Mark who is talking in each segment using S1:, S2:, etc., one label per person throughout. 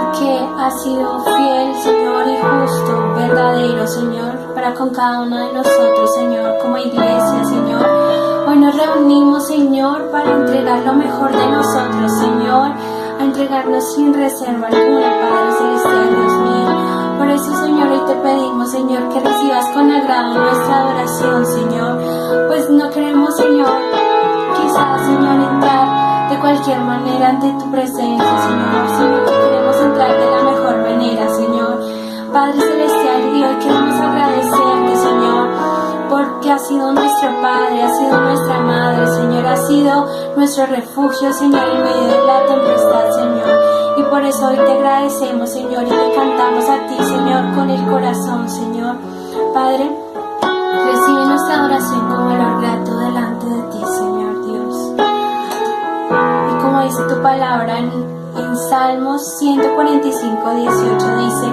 S1: porque has sido fiel, Señor, y justo, verdadero, Señor, para con cada uno de nosotros, Señor, como iglesia, Señor. Hoy nos reunimos, Señor, para entregar lo mejor de nosotros, Señor, a entregarnos sin reserva alguna, Padre Celestial, Dios mío. Por eso, Señor, hoy te pedimos, Señor, que recibas con agrado nuestra adoración, Señor, pues no queremos, Señor, quizás, Señor, entrar de cualquier manera ante tu presencia, Señor, sino que queremos entrar de la mejor manera, Señor. Padre Celestial, y hoy queremos agradecerte, Señor, porque has sido nuestro Padre, has sido nuestra Madre, Señor, has sido nuestro refugio, Señor, en medio de la tempestad, Señor. Y por eso hoy te agradecemos, Señor, y te cantamos a ti, Señor, con el corazón, Señor. Padre, recibe nuestra oración con olor grato delante de ti, Señor Dios. Y como dice tu palabra en Salmos 145, 18, dice: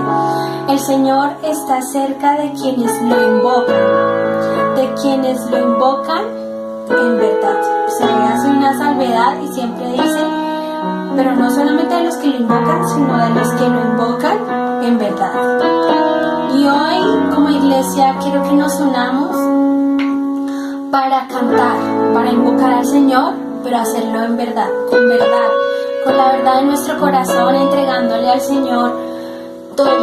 S1: el Señor está cerca de quienes lo invocan, de quienes lo invocan en verdad. Se le hace una salvedad y siempre dice, pero no solamente de los que lo invocan, sino de los que lo invocan en verdad. Y hoy, como iglesia, quiero que nos unamos para cantar, para invocar al Señor, pero hacerlo en verdad, con la verdad en nuestro corazón, entregándole al Señor todo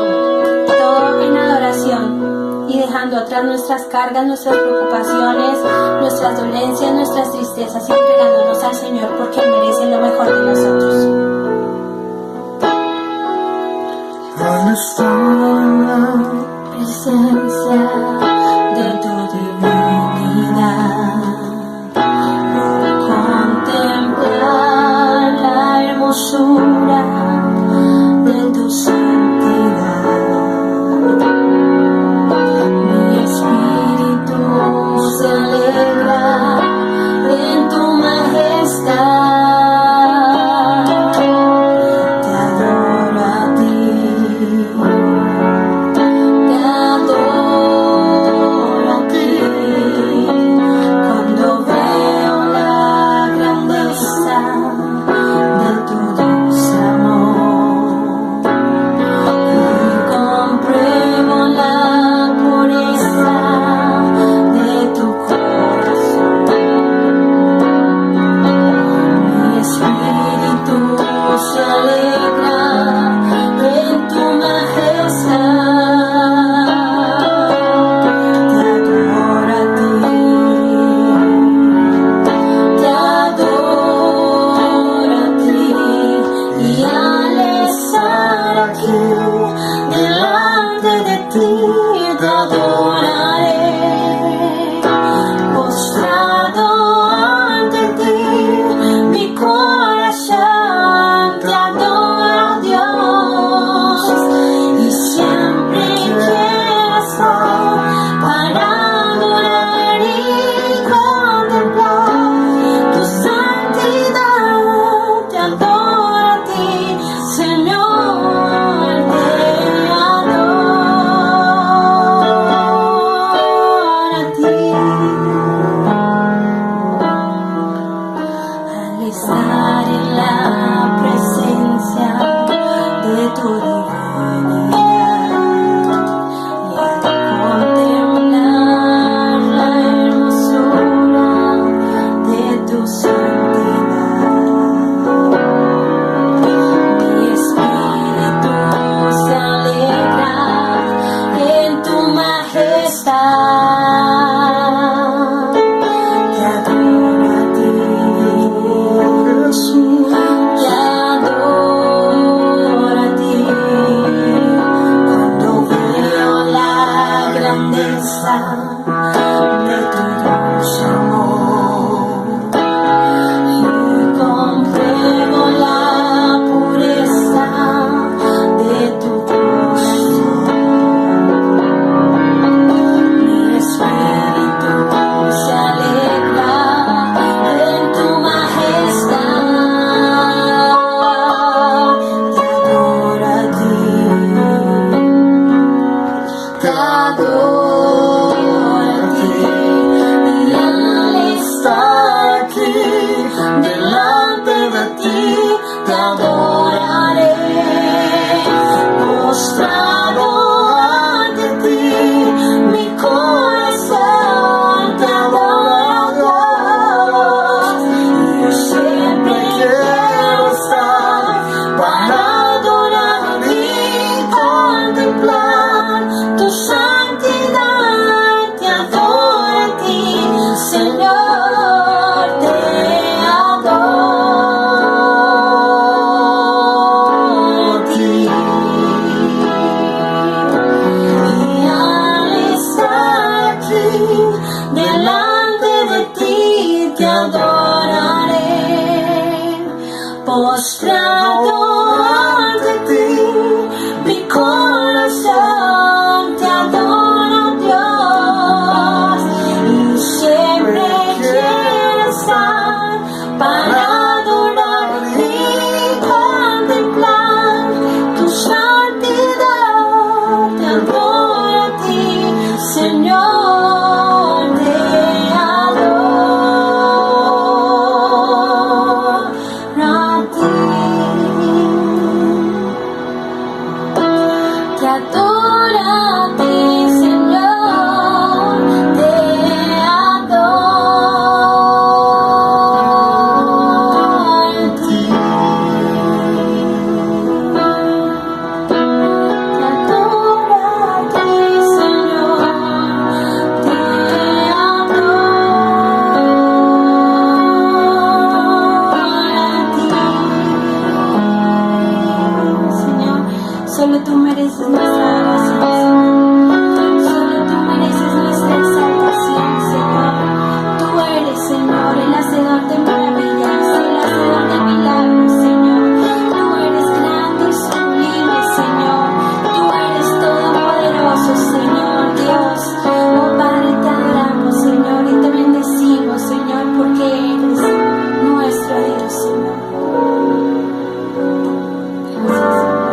S1: en adoración y dejando atrás nuestras cargas, nuestras preocupaciones, nuestras dolencias, nuestras tristezas y entregándonos al Señor porque Él merece lo mejor de nosotros.
S2: Cuando estoy en la presencia de tu divinidad, contemplar la hermosura de tu santidad, mi espíritu se alegra en tu majestad. Señor, te adoro.
S1: Solo tú mereces nuestra adoración, Señor. Solo tú mereces nuestra exaltación, Señor. Tú eres, Señor, el hacedor de maravillas, el hacedor de milagros, Señor. Tú eres grande y sublime, Señor. Tú eres todopoderoso, Señor Dios. Oh Padre, te adoramos, Señor, y te bendecimos, Señor, porque eres nuestro Dios, Señor. Gracias, Señor.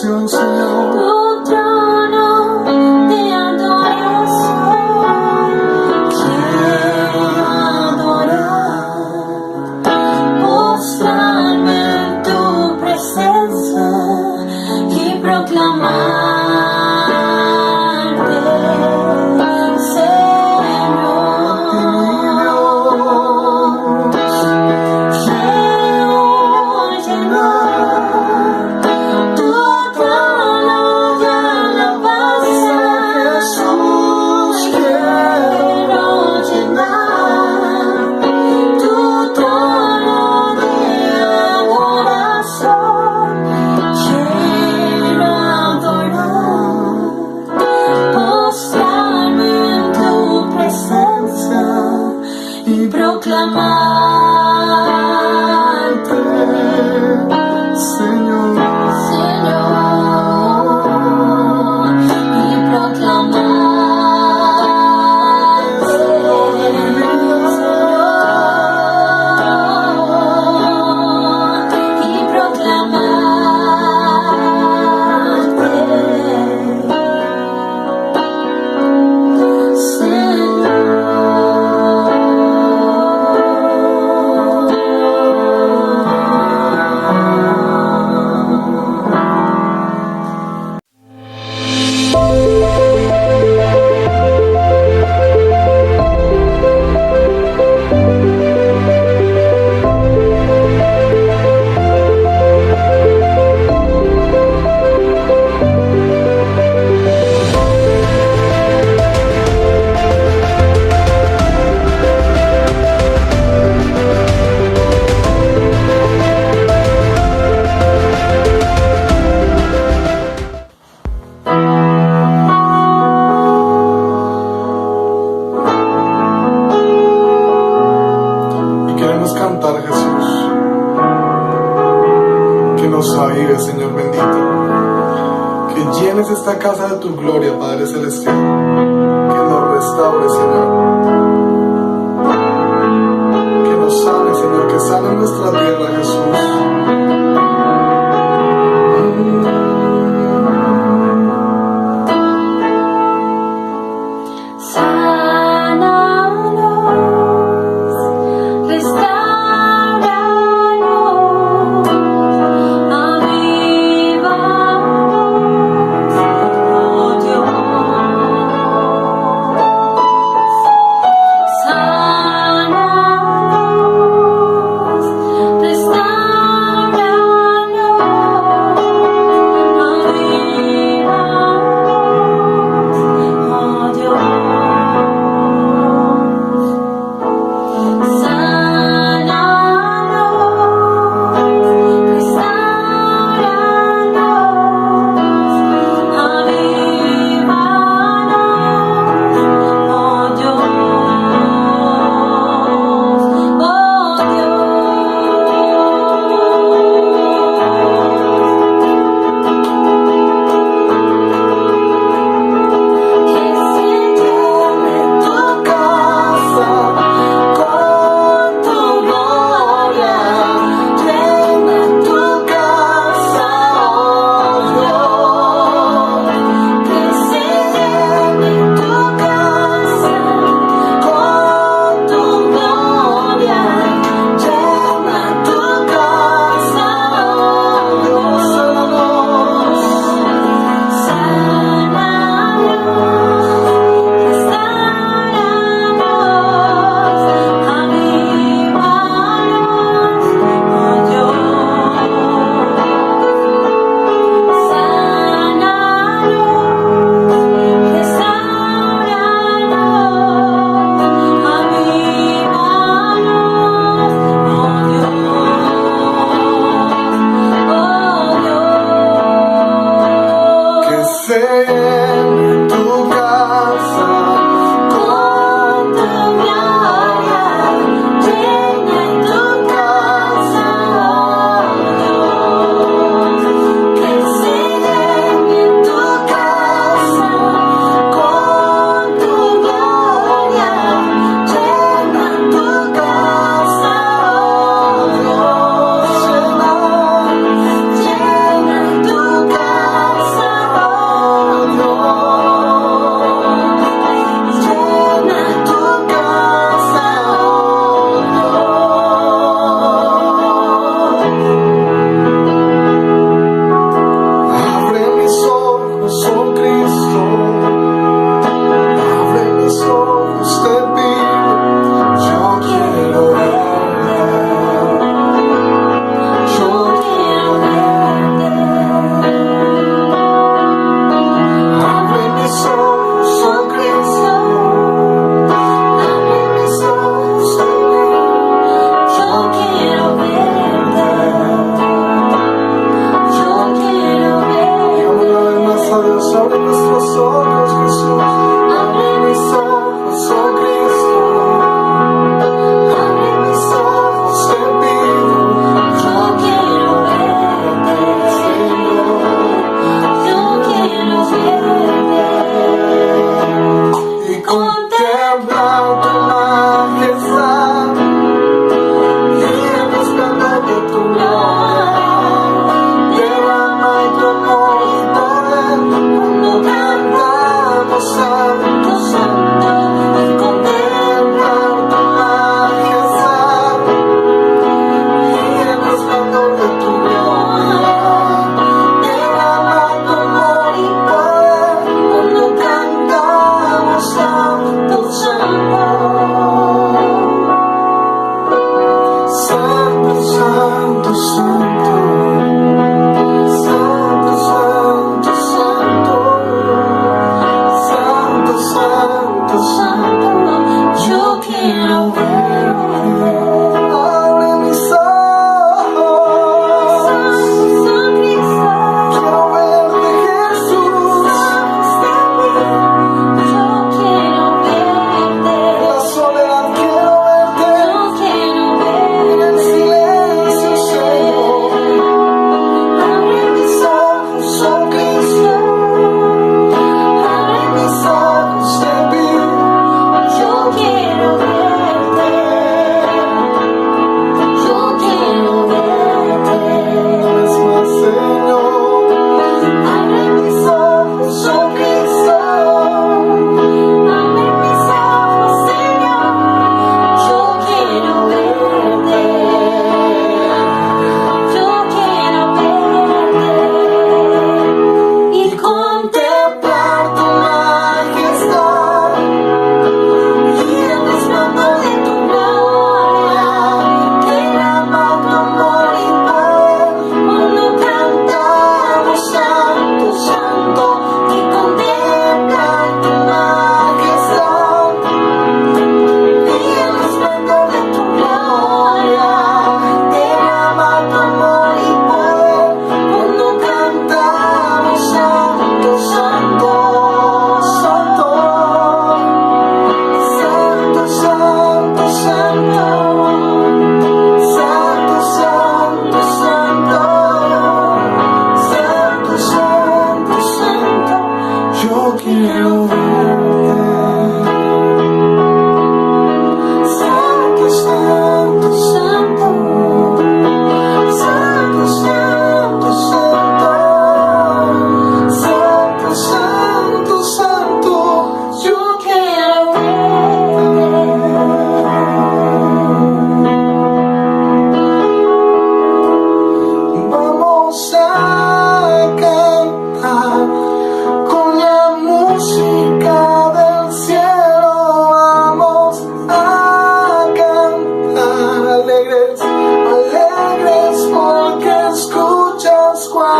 S3: adoración, Señor.
S2: Tu trono de adoración quiero adorar, postrarme en tu presencia y proclamarte, Señor. Quiero llenar tu trono de alabanza,
S3: Jesús,
S2: quiero llenar tu trono de adoración, quiero adorar, postrarme en tu presencia y proclamarte,
S3: Señor.
S2: Señor, y proclamarte, Señor, y proclamarte,
S3: Y queremos cantar, Jesús, que nos avive, Señor bendito, que llenes esta casa de tu gloria, Padre Celestial, que nos restaure, Señor, que nos sane, Señor, que sane nuestra tierra, Jesús.
S2: sánanos, restauranos, avívanos, oh Dios. Sánanos,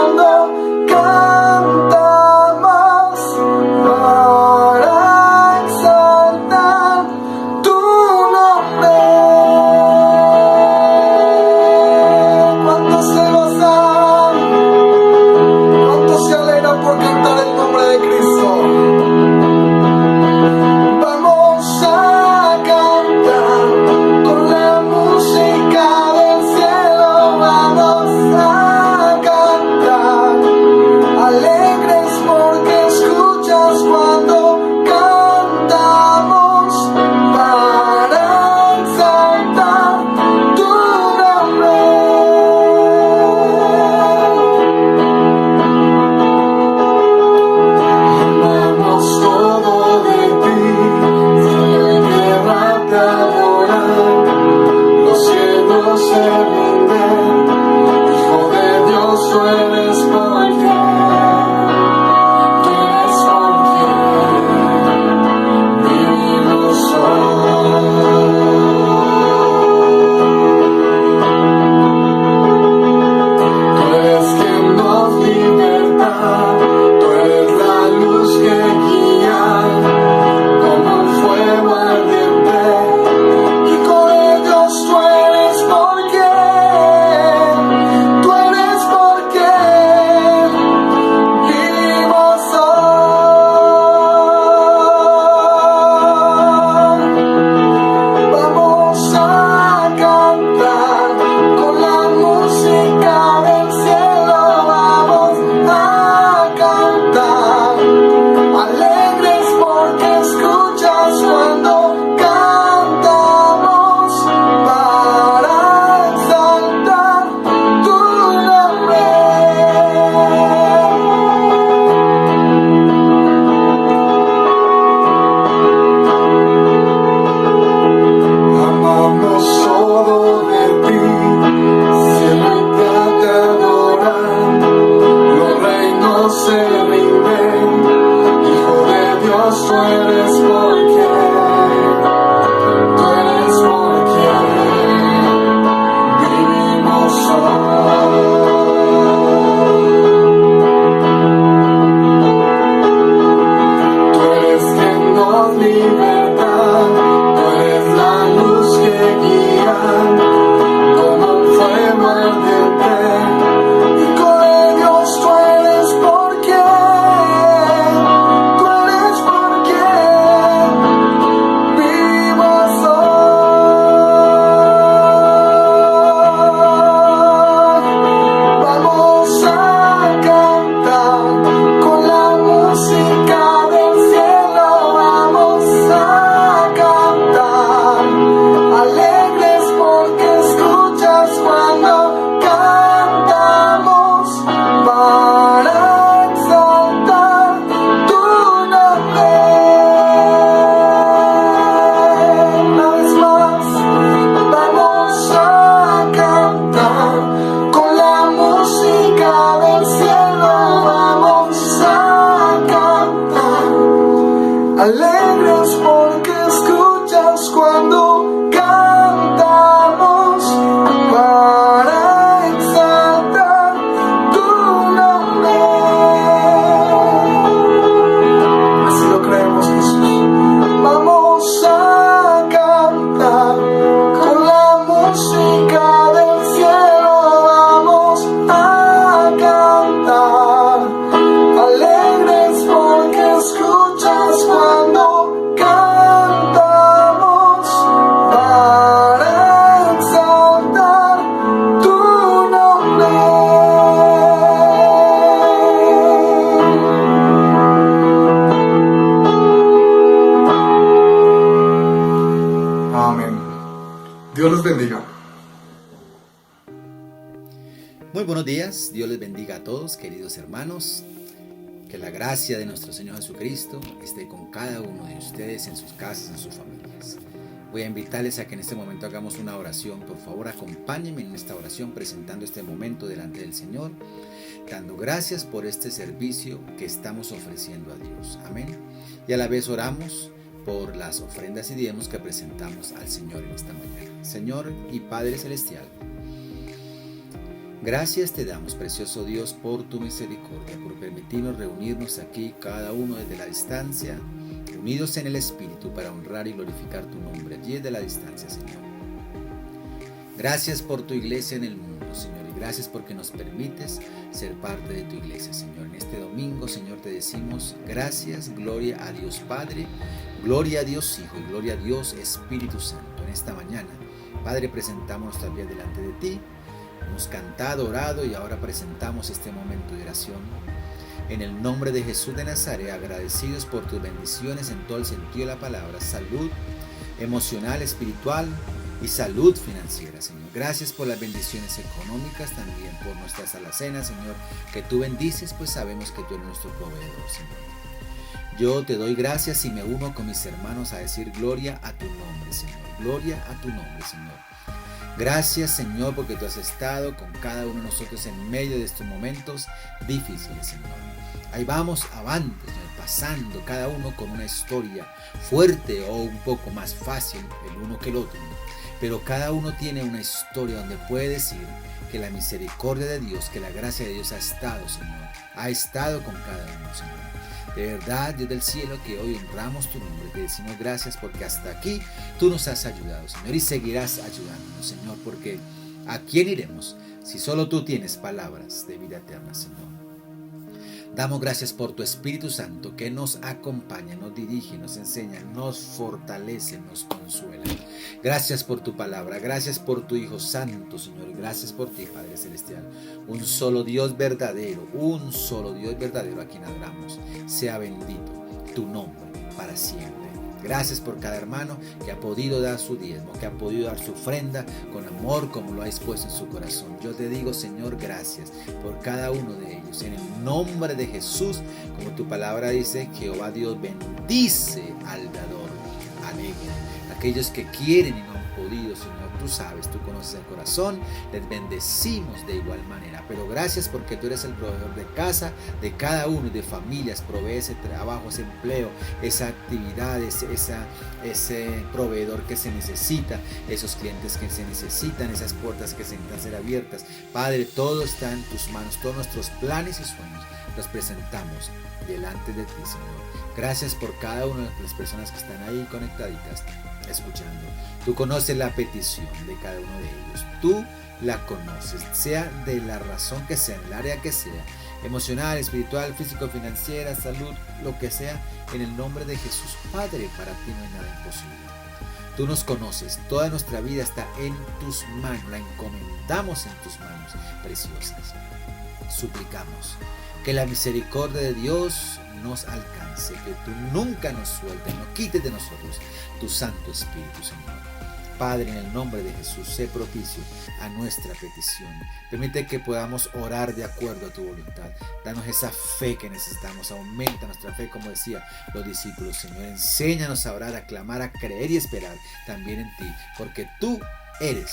S3: cuando cantamos para exaltar tu nombre. ¿Cuántos se gozan? ¿Cuántos se alegran por cantar el nombre de Cristo? Vamos a cantar con la música del cielo, vamos a cantar alegres porque escuchas cuando cantamos para exaltar tu nombre. Amamos todo de ti, cielo y tierra te adoran, los cielos se rinden, Hijo de Dios tú eres por quien vivimos hoy. Tú eres quien nos liberta, tú eres la luz que guía, como un fuego ardiente, Hijo de Dios tú eres por quien vivimos hoy. Vamos a cantar con la música del cielo, vamos a cantar alegres porque escuchas cuando cantamos para exaltar tu nombre. Amamos todo de ti, cielo y tierra te adoran, los reinos se rinden, Hijo de Dios tú eres por quien vivimos hoy. Tú eres quien nos liberta, tú eres la luz que guía, como un fuego ardiente, Hijo de Dios tú eres por quien vivimos hoy. Vamos a cantar con la música del cielo, vamos a cantar alegres porque escuchas cuando cantamos para exaltar tu nombre. Una vez más, vamos a cantar con la música del cielo, vamos a cantar alegres porque escuchas cuando cantamos para exaltar tu nombre. Así lo creemos, Jesús. Vamos a cantar con la música del cielo, vamos a cantar alegres porque escuchas cuando cantamos para exaltar tu nombre. Amén. Dios los bendiga.
S4: Muy buenos días, Dios les bendiga a todos, queridos hermanos. Que la gracia de nuestro Señor Jesucristo esté con cada uno de ustedes en sus casas, en sus familias. Voy a invitarles a que en este momento hagamos una oración. Por favor, acompáñenme en esta oración presentando este momento delante del Señor, dando gracias por este servicio que estamos ofreciendo a Dios. Amén. Y a la vez oramos por las ofrendas y diezmos que presentamos al Señor en esta mañana. Señor y Padre Celestial, Gracias te damos, precioso Dios, por tu misericordia, por permitirnos reunirnos aquí, cada uno desde la distancia, unidos en el Espíritu, para honrar y glorificar tu nombre, allí desde la distancia, Señor. Gracias por tu iglesia en el mundo, Señor, y gracias porque nos permites ser parte de tu iglesia, Señor. En este domingo, Señor, te decimos gracias, gloria a Dios Padre, gloria a Dios Hijo y gloria a Dios Espíritu Santo. En esta mañana, Padre, presentamos nuestras vidas delante de ti. Hemos cantado, orado y ahora presentamos este momento de oración. En el nombre de Jesús de Nazaret, agradecidos por tus bendiciones en todo el sentido de la palabra, salud emocional, espiritual y salud financiera, Señor. Gracias por las bendiciones económicas, también por nuestras alacenas, Señor, que tú bendices, pues sabemos que tú eres nuestro proveedor, Señor. Yo te doy gracias y me uno con mis hermanos a decir gloria a tu nombre, Señor. Gloria a tu nombre, Señor. Gracias, Señor, porque tú has estado con cada uno de nosotros en medio de estos momentos difíciles, Señor. Ahí vamos, avante, Señor, pasando cada uno con una historia fuerte o un poco más fácil el uno que el otro. Pero cada uno tiene una historia donde puede decir que la misericordia de Dios, que la gracia de Dios ha estado, Señor. Ha estado con cada uno, Señor. De verdad, Dios del cielo, que hoy honramos tu nombre, te decimos gracias porque hasta aquí tú nos has ayudado, Señor, y seguirás ayudándonos, Señor, porque ¿a quién iremos si solo tú tienes palabras de vida eterna, Señor? Damos gracias por tu Espíritu Santo que nos acompaña, nos dirige, nos enseña, nos fortalece, nos consuela. Gracias por tu palabra, gracias por tu Hijo Santo, Señor, y gracias por ti, Padre Celestial. Un solo Dios verdadero a quien adoramos. Sea bendito tu nombre para siempre. Gracias por cada hermano que ha podido dar su diezmo, que ha podido dar su ofrenda con amor como lo ha expuesto en su corazón. Yo te digo, Señor, gracias por cada uno de ellos. En el nombre de Jesús, como tu palabra dice, Jehová Dios bendice al dador alegre. Aquellos que quieren y no han podido, Señor, tú sabes, tú conoces el corazón, les bendecimos de igual manera. Pero gracias porque tú eres el proveedor de casa, de cada uno y de familias. Provee ese trabajo, ese empleo, esa actividad, ese proveedor que se necesita, esos clientes que se necesitan, esas puertas que se necesitan ser abiertas. Padre, todo está en tus manos, todos nuestros planes y sueños los presentamos delante de ti, Señor. Gracias por cada una de las personas que están ahí conectaditas, escuchando. Tú conoces la petición de cada uno de ellos. Tú la conoces, sea de la razón que sea, en el área que sea, emocional, espiritual, físico, financiera, salud, lo que sea, en el nombre de Jesús. Padre, para ti no hay nada imposible. Tú nos conoces, toda nuestra vida está en tus manos, la encomendamos en tus manos preciosas. Suplicamos que la misericordia de Dios nos alcance, que tú nunca nos sueltes, no quites de nosotros tu Santo Espíritu, Señor. Padre, en el nombre de Jesús, sé propicio a nuestra petición. Permite que podamos orar de acuerdo a tu voluntad. Danos esa fe que necesitamos. Aumenta nuestra fe, como decía los discípulos, Señor. Enséñanos a orar, a clamar, a creer y esperar también en ti, porque tú eres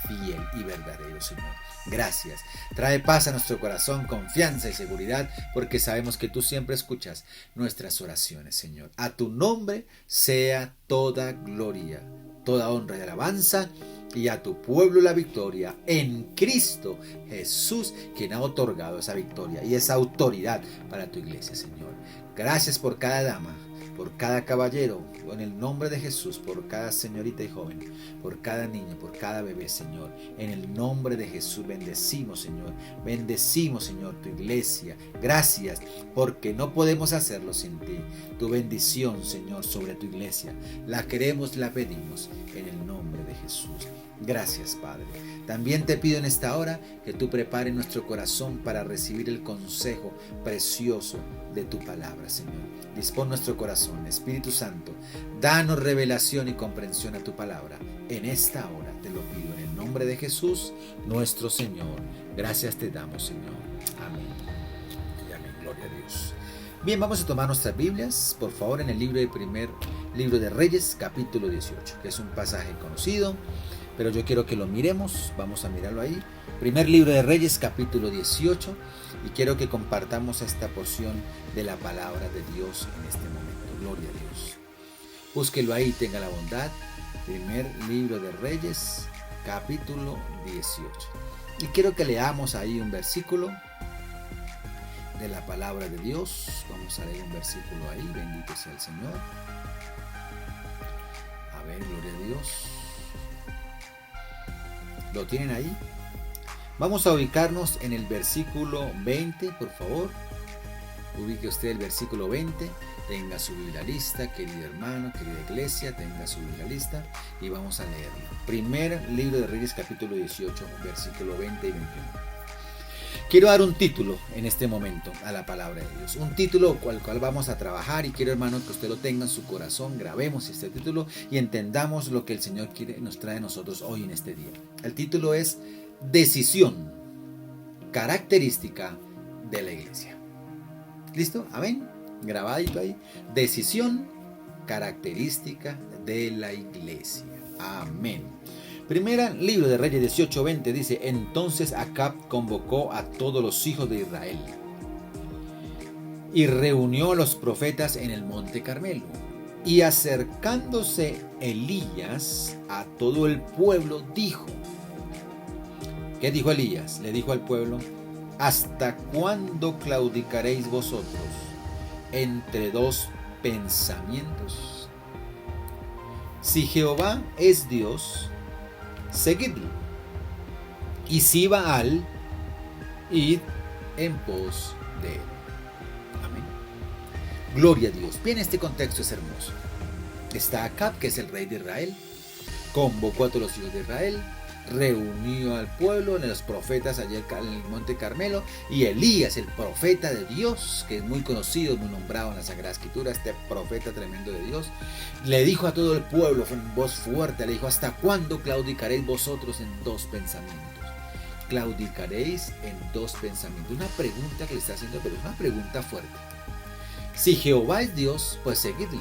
S4: fiel y verdadero, Señor. Gracias. Trae paz a nuestro corazón, confianza y seguridad, porque sabemos que tú siempre escuchas nuestras oraciones, Señor. A tu nombre sea toda gloria, toda honra y alabanza, y a tu pueblo la victoria en Cristo Jesús, quien ha otorgado esa victoria y esa autoridad para tu iglesia, Señor. Gracias por cada dama, por cada caballero, en el nombre de Jesús, por cada señorita y joven, por cada niño, por cada bebé, Señor. En el nombre de Jesús bendecimos, Señor. Bendecimos, Señor, tu iglesia. Gracias, porque no podemos hacerlo sin ti. Tu bendición, Señor, sobre tu iglesia. La queremos, la pedimos, en el nombre de Jesús. Gracias, Padre. También te pido en esta hora que tú prepares nuestro corazón para recibir el consejo precioso de tu palabra, Señor. Dispón nuestro corazón, Espíritu Santo. Danos revelación y comprensión a tu palabra. En esta hora te lo pido en el nombre de Jesús, nuestro Señor. Gracias te damos, Señor. Amén. Y amén. Gloria a Dios. Bien, vamos a tomar nuestras Biblias, por favor, en el primer libro de Reyes, capítulo 18, que es un pasaje conocido, pero yo quiero que lo miremos. Vamos a mirarlo ahí. Primer libro de Reyes, capítulo 18, y quiero que compartamos esta porción de la palabra de Dios en este momento. Gloria a Dios. Búsquelo ahí, tenga la bondad. Primer libro de Reyes, capítulo 18. Y quiero que leamos ahí un versículo de la palabra de Dios. Vamos a leer un versículo ahí. Bendito sea el Señor. A ver, gloria a Dios. ¿Lo tienen ahí? Vamos a ubicarnos en el versículo 20, por favor. Ubique usted el versículo 20. Tenga su Biblia lista, querido hermano, querida iglesia, tenga su Biblia lista y vamos a leerlo. Primer libro de Reyes, capítulo 18, versículo 20 y 21. Quiero dar un título en este momento a la palabra de Dios. Un título con el cual vamos a trabajar y quiero, hermano, que usted lo tenga en su corazón. Grabemos este título y entendamos lo que el Señor nos trae a nosotros hoy en este día. El título es Decisión, característica de la iglesia. ¿Listo? Amén. Grabadito ahí. Decisión, característica de la iglesia. Amén. Primera libro de Reyes 18:20 dice: entonces Acab convocó a todos los hijos de Israel y reunió a los profetas en el monte Carmelo. Y acercándose Elías a todo el pueblo dijo. ¿Qué dijo Elías? Le dijo al pueblo: ¿hasta cuándo claudicaréis vosotros entre dos pensamientos? Si Jehová es Dios, seguidlo, y si Baal, id en pos de él. Amén. Gloria a Dios. Bien, este contexto es hermoso. Está Acab, que es el rey de Israel, convocó a todos los hijos de Israel, reunió al pueblo, en los profetas allí en el monte Carmelo, y Elías, el profeta de Dios, que es muy conocido, muy nombrado en la Sagrada Escritura, este profeta tremendo de Dios, le dijo a todo el pueblo en voz fuerte, le dijo: ¿hasta cuándo claudicaréis vosotros en dos pensamientos? Claudicaréis en dos pensamientos. Una pregunta que le está haciendo, pero es una pregunta fuerte. Si Jehová es Dios, pues seguidle.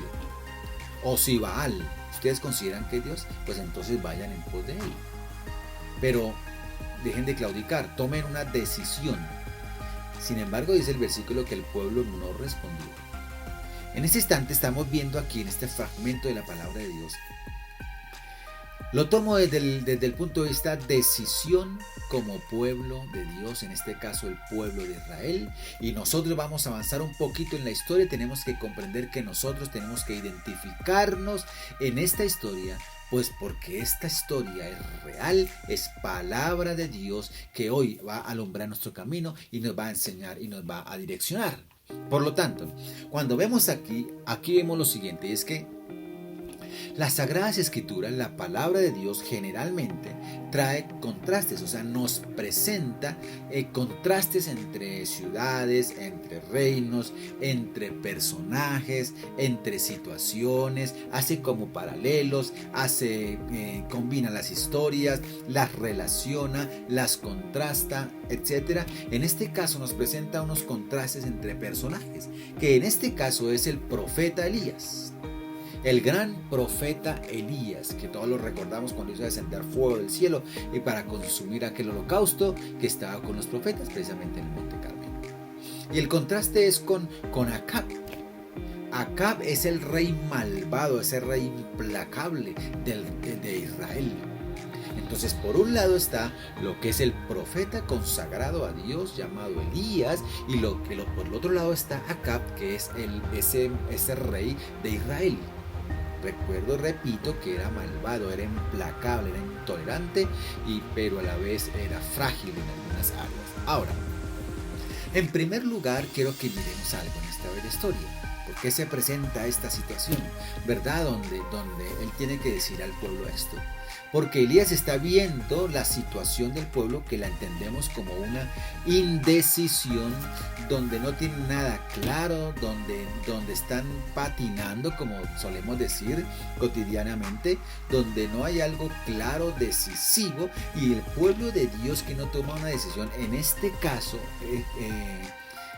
S4: O si Baal, ustedes consideran que es Dios, pues entonces vayan en pos de él. Pero dejen de claudicar, tomen una decisión. Sin embargo, dice el versículo que el pueblo no respondió. En este instante estamos viendo aquí en este fragmento de la palabra de Dios. Lo tomo desde el punto de vista decisión como pueblo de Dios, en este caso el pueblo de Israel. Y nosotros vamos a avanzar un poquito en la historia. Tenemos que comprender que nosotros tenemos que identificarnos en esta historia. Pues porque esta historia es real, es palabra de Dios que hoy va a alumbrar nuestro camino y nos va a enseñar y nos va a direccionar. Por lo tanto, cuando vemos aquí vemos lo siguiente, y es que las Sagradas Escrituras, la palabra de Dios generalmente trae contrastes, o sea, nos presenta contrastes entre ciudades, entre reinos, entre personajes, entre situaciones, hace como paralelos, combina las historias, las relaciona, las contrasta, etc. En este caso nos presenta unos contrastes entre personajes, que en este caso es el profeta Elías. El gran profeta Elías, que todos lo recordamos cuando hizo descender fuego del cielo y para consumir aquel holocausto que estaba con los profetas precisamente en el monte Carmelo. Y el contraste es con Acab. Acab es el rey malvado, ese rey implacable de Israel. Entonces, por un lado está lo que es el profeta consagrado a Dios llamado Elías, y por el otro lado está Acab, que es ese rey de Israel. Repito que era malvado, era implacable, era intolerante, pero a la vez era frágil en algunas áreas. Ahora, en primer lugar, quiero que miremos algo en esta bella historia. ¿Por qué se presenta esta situación? ¿Verdad? Donde él tiene que decir al pueblo esto. Porque Elías está viendo la situación del pueblo, que la entendemos como una indecisión, donde no tienen nada claro, donde están patinando, como solemos decir cotidianamente, donde no hay algo claro, decisivo, y el pueblo de Dios que no toma una decisión, en este caso,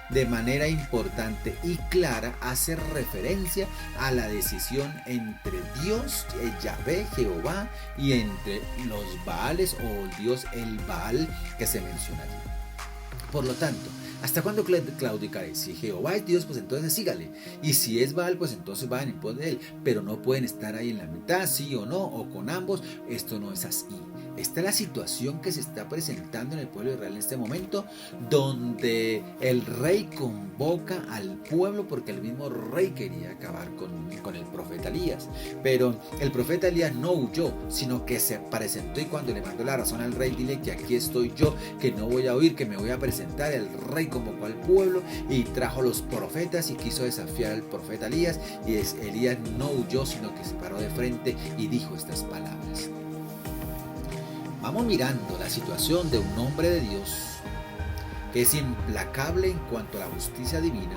S4: de manera importante y clara, hace referencia a la decisión entre Dios, Yahvé, Jehová, y entre los Baales o Dios el Baal que se menciona allí. Por lo tanto, ¿hasta cuándo claudicaréis? Si Jehová es Dios, pues entonces sígale. Y si es Baal, pues entonces vayan en pos de él. Pero no pueden estar ahí en la mitad, sí o no, o con ambos. Esto no es así. esta es la situación que se está presentando en el pueblo de Israel en este momento, donde el rey convoca al pueblo porque el mismo rey quería acabar con el profeta Elías. Pero el profeta Elías no huyó, sino que se presentó, y cuando le mandó la razón al rey, dile que aquí estoy yo, que no voy a huir, que me voy a presentar. El rey convocó al pueblo y trajo los profetas y quiso desafiar al profeta Elías, y Elías no huyó, sino que se paró de frente y dijo estas palabras. Vamos mirando la situación de un hombre de Dios que es implacable en cuanto a la justicia divina,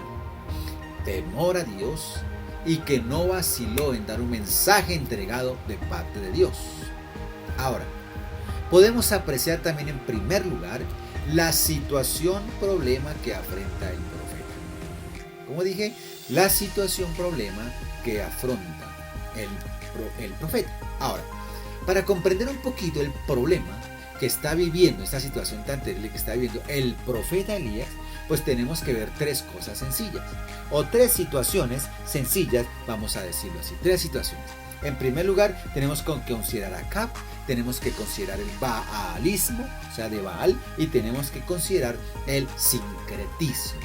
S4: temor a Dios, y que no vaciló en dar un mensaje entregado de parte de Dios. Ahora, podemos apreciar también en primer lugar la situación problema que afronta el profeta. Como dije, la situación problema que afronta el profeta. Ahora, para comprender un poquito el problema que está viviendo, esta situación tan terrible que está viviendo el profeta Elías, pues tenemos que ver tres cosas sencillas, o tres situaciones sencillas, vamos a decirlo así, tres situaciones. En primer lugar, tenemos que considerar a Acab, tenemos que considerar el baalismo, o sea, de Baal, y tenemos que considerar el sincretismo.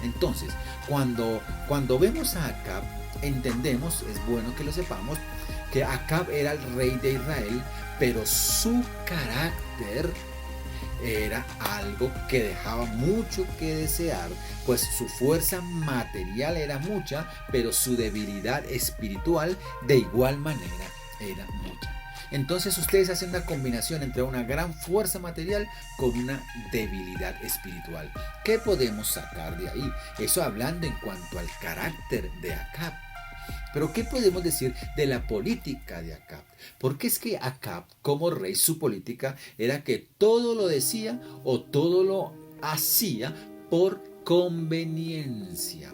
S4: Entonces, cuando vemos a Acab, entendemos, es bueno que lo sepamos, que Acab era el rey de Israel, pero su carácter era algo que dejaba mucho que desear, pues su fuerza material era mucha, pero su debilidad espiritual de igual manera era mucha. Entonces ustedes hacen una combinación entre una gran fuerza material con una debilidad espiritual. ¿Qué podemos sacar de ahí? Eso hablando en cuanto al carácter de Acab. Pero ¿qué podemos decir de la política de Acab? Porque es que Acab, como rey, su política era que todo lo decía o todo lo hacía por conveniencia.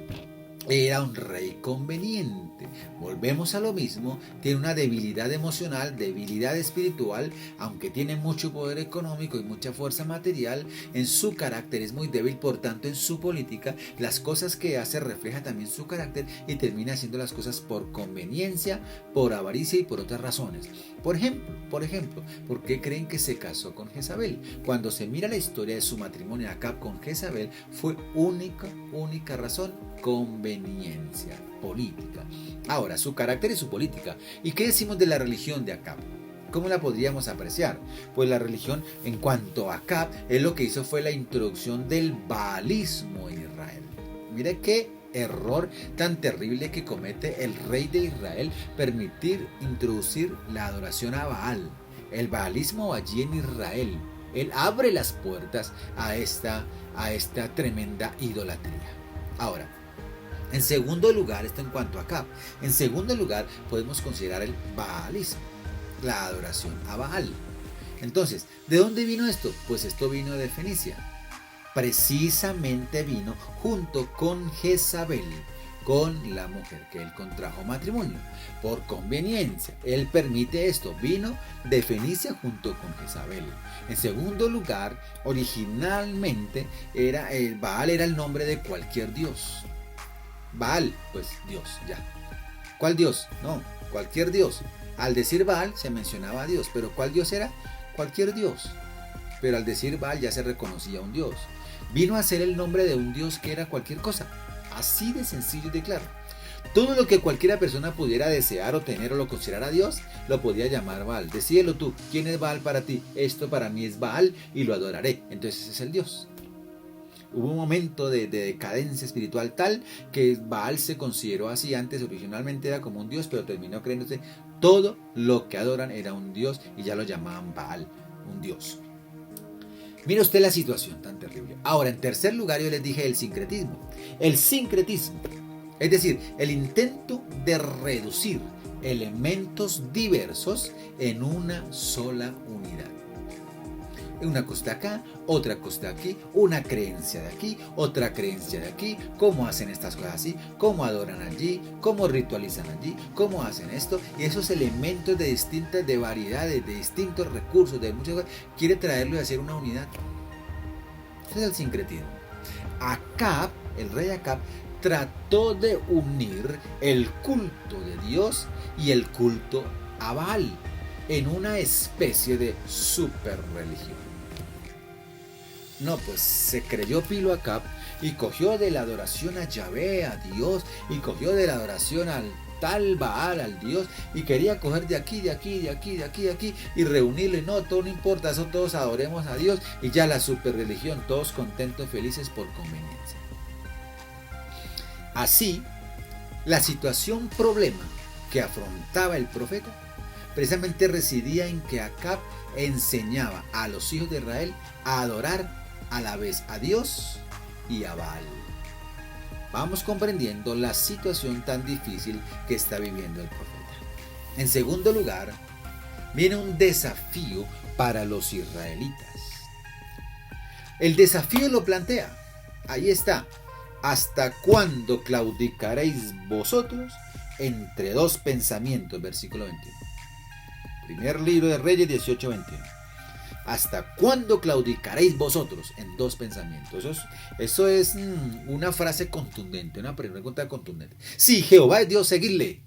S4: Era un rey conveniente. Volvemos a lo mismo, tiene una debilidad emocional, debilidad espiritual, aunque tiene mucho poder económico y mucha fuerza material, en su carácter es muy débil, por tanto en su política las cosas que hace refleja también su carácter y termina haciendo las cosas por conveniencia, por avaricia y por otras razones. Por ejemplo, ¿por qué creen que se casó con Jezabel? Cuando se mira la historia de su matrimonio Acab con Jezabel, fue única razón, conveniencia política. Ahora, su carácter y su política. ¿Y qué decimos de la religión de Acab? ¿Cómo la podríamos apreciar? Pues la religión, en cuanto a Acab, él lo que hizo fue la introducción del baalismo en Israel. Mire qué error tan terrible que comete el rey de Israel, permitir introducir la adoración a Baal. El baalismo allí en Israel, él abre las puertas a esta tremenda idolatría. Ahora, en segundo lugar, esto en cuanto a Acab. En segundo lugar, podemos considerar el baalismo, la adoración a Baal. Entonces, ¿de dónde vino esto? Pues esto vino de Fenicia. Precisamente vino junto con Jezabel, con la mujer que él contrajo matrimonio. Por conveniencia, él permite esto. Vino de Fenicia junto con Jezabel. En segundo lugar, originalmente Baal era el nombre de cualquier dios. Baal, pues Dios, ya. ¿Cuál Dios? No, cualquier Dios. Al decir Baal se mencionaba a Dios, pero ¿cuál Dios era? Cualquier Dios. Pero al decir Baal ya se reconocía un Dios. Vino a ser el nombre de un Dios que era cualquier cosa. Así de sencillo y de claro. Todo lo que cualquiera persona pudiera desear o tener o lo considerara Dios, lo podía llamar Baal. Decídelo tú, ¿quién es Baal para ti? Esto para mí es Baal y lo adoraré. Entonces ese es el Dios. Hubo un momento de decadencia espiritual tal que Baal se consideró así. Antes originalmente era como un dios, pero terminó creyéndose todo lo que adoran era un dios y ya lo llamaban Baal, un dios. Mire usted la situación tan terrible. Ahora, en tercer lugar, yo les dije el sincretismo. El sincretismo, es decir, el intento de reducir elementos diversos en una sola unidad. Una cosa acá, otra cosa aquí, una creencia de aquí, otra creencia de aquí, cómo hacen estas cosas así, cómo adoran allí, cómo ritualizan allí, cómo hacen esto, y esos elementos de variedades, de distintos recursos, de muchas cosas, quiere traerlo y hacer una unidad. Ese es el sincretismo. Acab, el rey Acab, trató de unir el culto de Dios y el culto a Baal. en una especie de super religión. No, pues se creyó pilo Acab y cogió de la adoración a Yahvé, a Dios, y cogió de la adoración al tal Baal, al Dios, y quería coger de aquí, de aquí, de aquí, de aquí, de aquí, y reunirlo, y no, todo no importa, eso todos adoremos a Dios, y ya la super religión, todos contentos, felices por conveniencia. Así, la situación problema que afrontaba el profeta precisamente residía en que Acab enseñaba a los hijos de Israel a adorar a la vez a Dios y a Baal. Vamos comprendiendo la situación tan difícil que está viviendo el profeta. En segundo lugar, viene un desafío para los israelitas. El desafío lo plantea, ahí está: ¿hasta cuándo claudicaréis vosotros entre dos pensamientos? Versículo 21. Primer libro de Reyes 18:21. ¿Hasta cuándo claudicaréis vosotros en dos pensamientos? Eso es una frase contundente, una pregunta contundente. Si Jehová es Dios, seguidle.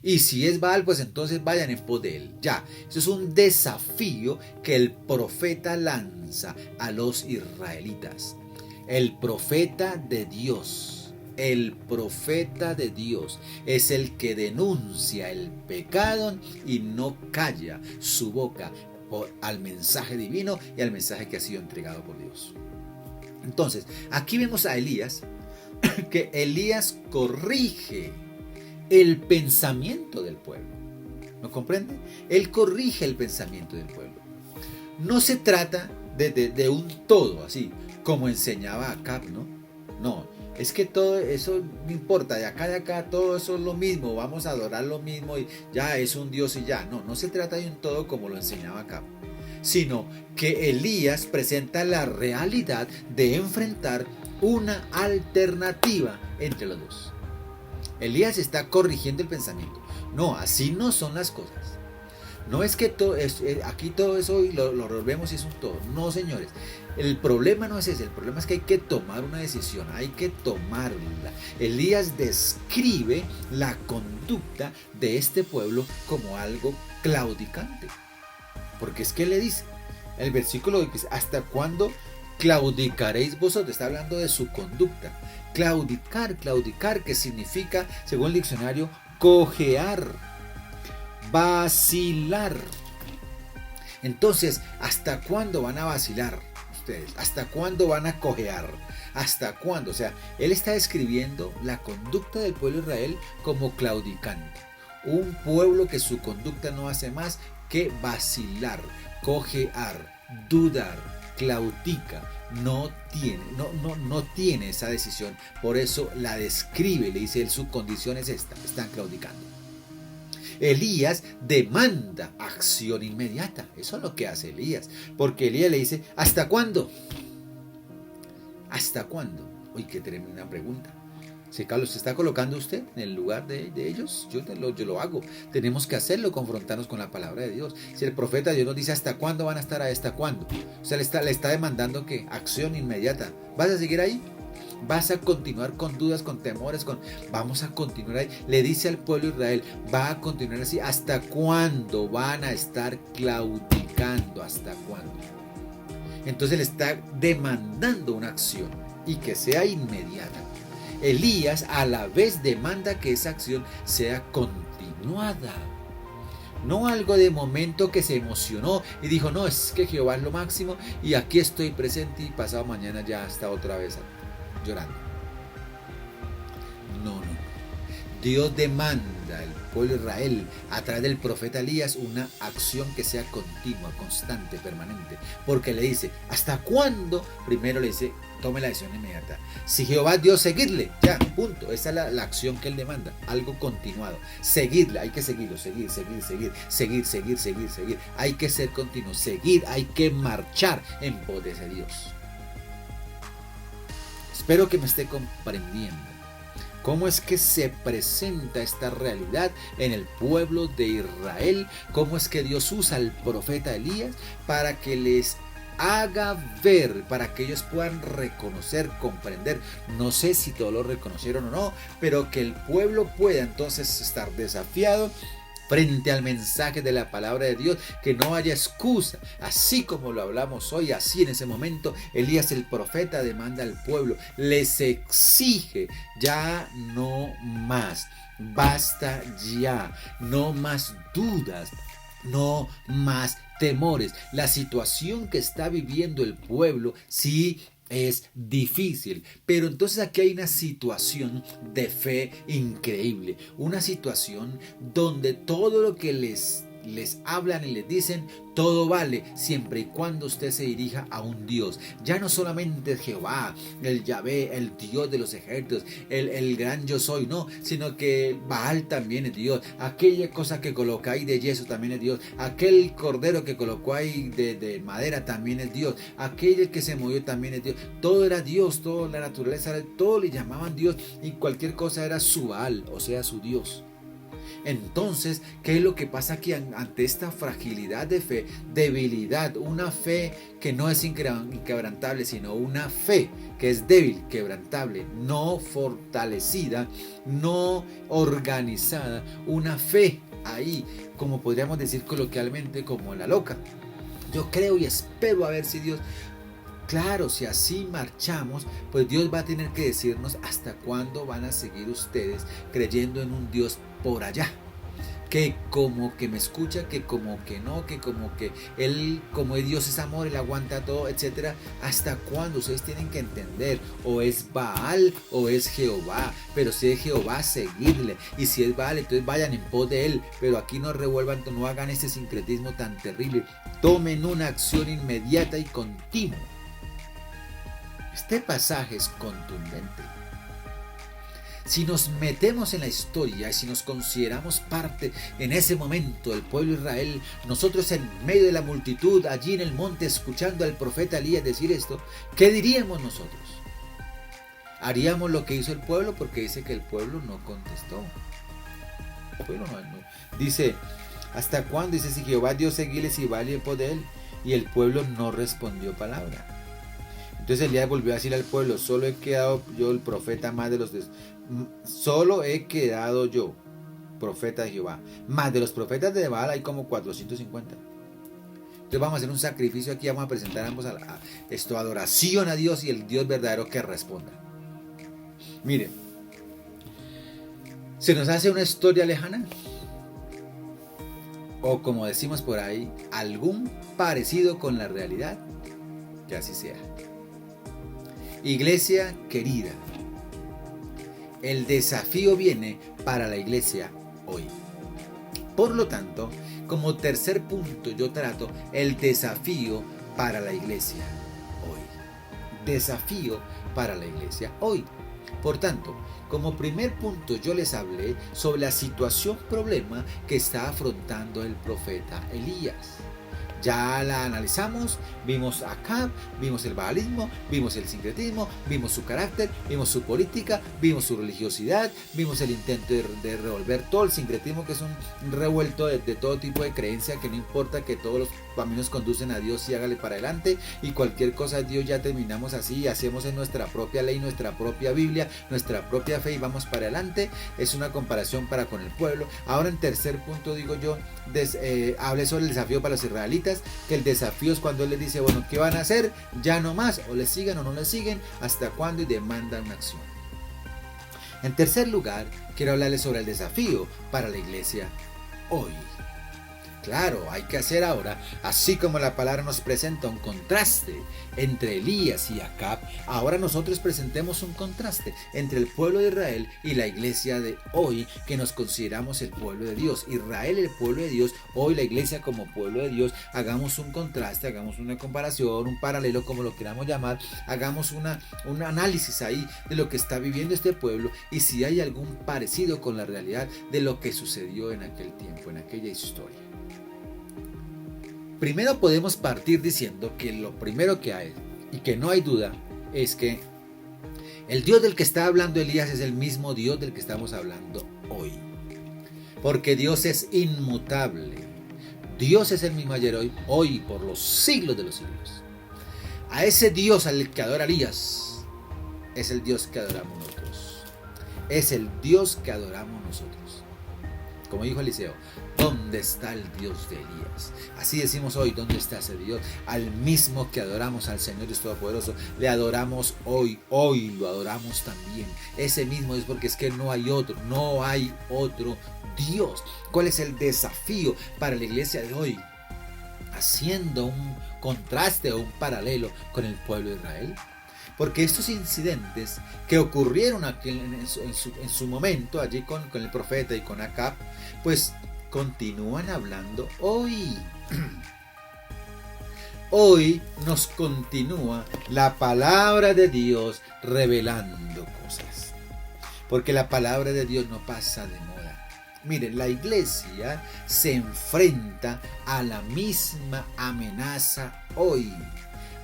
S4: Y si es Baal, pues entonces vayan en pos de él. Ya, eso es un desafío que el profeta lanza a los israelitas. El profeta de Dios, el profeta de Dios es el que denuncia el pecado y no calla su boca al mensaje divino y al mensaje que ha sido entregado por Dios. Entonces, aquí vemos a Elías, que Elías corrige el pensamiento del pueblo. ¿No comprende? Él corrige el pensamiento del pueblo. No se trata de un todo así, como enseñaba Acab, ¿no? No, es que todo eso no importa, de acá, todo eso es lo mismo, vamos a adorar lo mismo y ya es un Dios y ya. No, no se trata de un todo como lo enseñaba Acab, sino que Elías presenta la realidad de enfrentar una alternativa entre los dos. Elías está corrigiendo el pensamiento. No, así no son las cosas. No es que aquí todo eso lo revolvemos y es un todo. No, señores. El problema no es ese. El problema es que hay que tomar una decisión. Hay que tomarla. Elías describe la conducta de este pueblo como algo claudicante. Porque es que le dice, el versículo dice: ¿hasta cuándo claudicaréis vosotros? Está hablando de su conducta. Claudicar, que significa, según el diccionario, cojear, vacilar. Entonces, ¿hasta cuándo van a vacilar ustedes? ¿Hasta cuándo van a cojear? ¿Hasta cuándo? O sea, él está describiendo la conducta del pueblo de Israel como claudicante. Un pueblo que su conducta no hace más que vacilar, cojear, dudar, claudica, no tiene esa decisión. Por eso la describe, le dice: su condición es esta, están claudicando. Elías demanda acción inmediata. Eso es lo que hace Elías, porque Elías le dice: ¿hasta cuándo? ¿Hasta cuándo? Uy, qué tremenda pregunta. Si Carlos, ¿se está colocando usted en el lugar de ellos? Yo lo hago. Tenemos que hacerlo, confrontarnos con la palabra de Dios. Si el profeta de Dios nos dice: ¿hasta cuándo van a estar ahí? ¿Hasta cuándo? O sea, le está demandando ¿qué? Acción inmediata. ¿Vas a seguir ahí? ¿Vas a continuar con dudas, con temores? Vamos a continuar ahí. Le dice al pueblo de Israel: va a continuar así. ¿Hasta cuándo van a estar claudicando? ¿Hasta cuándo? Entonces le está demandando una acción y que sea inmediata. Elías a la vez demanda que esa acción sea continuada. No algo de momento que se emocionó y dijo: no, es que Jehová es lo máximo y aquí estoy presente, y pasado mañana ya está otra vez llorando. No. Dios demanda al pueblo de Israel a través del profeta Elías una acción que sea continua, constante, permanente. Porque le dice: ¿hasta cuándo? Primero le dice: tome la decisión inmediata. Si Jehová es Dios, seguidle. Ya, punto. Esa es la acción que él demanda. Algo continuado. Seguirle. Hay que seguirlo. Seguir. Hay que ser continuo. Seguir. Hay que marchar en pos de ese Dios. Espero que me esté comprendiendo. ¿Cómo es que se presenta esta realidad en el pueblo de Israel? ¿Cómo es que Dios usa al profeta Elías para que les haga ver, para que ellos puedan reconocer, comprender? No sé si todos lo reconocieron o no, pero que el pueblo pueda entonces estar desafiado frente al mensaje de la palabra de Dios, que no haya excusa. Así como lo hablamos hoy, así en ese momento Elías el profeta demanda al pueblo, les exige: ya no más, basta ya, no más dudas, no más temores. La situación que está viviendo el pueblo sí es difícil, pero entonces aquí hay una situación de fe increíble, una situación donde todo lo que les hablan y les dicen, todo vale siempre y cuando usted se dirija a un Dios. Ya no solamente Jehová, el Yahvé, el Dios de los ejércitos, el gran yo soy, no, sino que Baal también es Dios. Aquella cosa que coloca ahí de yeso también es Dios. Aquel cordero que colocó ahí de madera también es Dios. Aquel que se movió también es Dios. Todo era Dios, toda la naturaleza, todo le llamaban Dios, y cualquier cosa era su Baal, o sea, su Dios. Entonces, ¿qué es lo que pasa aquí ante esta fragilidad de fe, debilidad? Una fe que no es inquebrantable, sino una fe que es débil, quebrantable, no fortalecida, no organizada. Una fe ahí, como podríamos decir coloquialmente, como la loca. Yo creo y espero a ver si Dios... Claro, si así marchamos, pues Dios va a tener que decirnos hasta cuándo van a seguir ustedes creyendo en un Dios por allá, que como que me escucha, que como que no, que como que Él, como Dios es amor, Él aguanta todo, etcétera. ¿Hasta cuándo? Ustedes tienen que entender, o es Baal o es Jehová, pero si es Jehová, seguirle, y si es Baal, entonces vayan en pos de Él, pero aquí no revuelvan, no hagan este sincretismo tan terrible, tomen una acción inmediata y continua. Este pasaje es contundente. Si nos metemos en la historia y si nos consideramos parte en ese momento del pueblo de Israel, nosotros en medio de la multitud, allí en el monte, escuchando al profeta Elías decir esto, ¿qué diríamos nosotros? ¿Haríamos lo que hizo el pueblo? Porque dice que el pueblo no contestó. El pueblo no. Dice, ¿hasta cuándo? Dice, si Jehová Dios seguirle, si vale en pos de él. Y el pueblo no respondió palabra. Entonces Elías volvió a decir al pueblo, solo he quedado yo el profeta más de los... Solo he quedado yo, profeta de Jehová. Más de los profetas de Baal hay como 450. Entonces vamos a hacer un sacrificio aquí, vamos a presentar ambos adoración a Dios y el Dios verdadero que responda. Miren, ¿se nos hace una historia lejana? O como decimos por ahí, algún parecido con la realidad. Que así sea. Iglesia querida, el desafío viene para la iglesia hoy. Por lo tanto, como tercer punto yo trato el desafío para la iglesia hoy. Desafío para la iglesia hoy. Por tanto, como primer punto yo les hablé sobre la situación problema que está afrontando el profeta Elías. Ya la analizamos, vimos a Acab, vimos el baalismo, vimos el sincretismo, vimos su carácter, vimos su política, vimos su religiosidad, vimos el intento de revolver todo el sincretismo, que es un revuelto de todo tipo de creencia, que no importa, que todos los caminos conducen a Dios y hágale para adelante, y cualquier cosa Dios ya terminamos así, hacemos en nuestra propia ley, nuestra propia Biblia, nuestra propia fe y vamos para adelante. Es una comparación para con el pueblo. Ahora en tercer punto digo yo, hablé sobre el desafío para los israelitas, que el desafío es cuando Él les dice, bueno, ¿qué van a hacer? Ya no más, o les siguen o no les siguen, hasta cuándo, y demandan una acción. En tercer lugar, quiero hablarles sobre el desafío para la iglesia hoy. Claro, hay que hacer ahora, así como la palabra nos presenta un contraste entre Elías y Acab, ahora nosotros presentemos un contraste entre el pueblo de Israel y la iglesia de hoy, que nos consideramos el pueblo de Dios. Israel, el pueblo de Dios, hoy la iglesia como pueblo de Dios. Hagamos un contraste, hagamos una comparación, un paralelo, como lo queramos llamar, hagamos un análisis ahí de lo que está viviendo este pueblo y si hay algún parecido con la realidad de lo que sucedió en aquel tiempo, en aquella historia. Primero podemos partir diciendo que lo primero que hay, y que no hay duda, es que el Dios del que está hablando Elías es el mismo Dios del que estamos hablando hoy. Porque Dios es inmutable. Dios es el mismo ayer, hoy y por los siglos de los siglos. A ese Dios al que adora Elías, es el Dios que adoramos nosotros. Es el Dios que adoramos nosotros. Como dijo Eliseo, ¿dónde está el Dios de Elías? Así decimos hoy, ¿dónde está ese Dios? Al mismo que adoramos al Señor Dios Todopoderoso, le adoramos hoy lo adoramos también. Ese mismo es porque es que no hay otro Dios. ¿Cuál es el desafío para la iglesia de hoy? Haciendo un contraste o un paralelo con el pueblo de Israel. Porque estos incidentes que ocurrieron aquí en su momento, allí con el profeta y con Acab, pues continúan hablando hoy. Hoy nos continúa la palabra de Dios revelando cosas. Porque la palabra de Dios no pasa de moda. Miren, la iglesia se enfrenta a la misma amenaza hoy.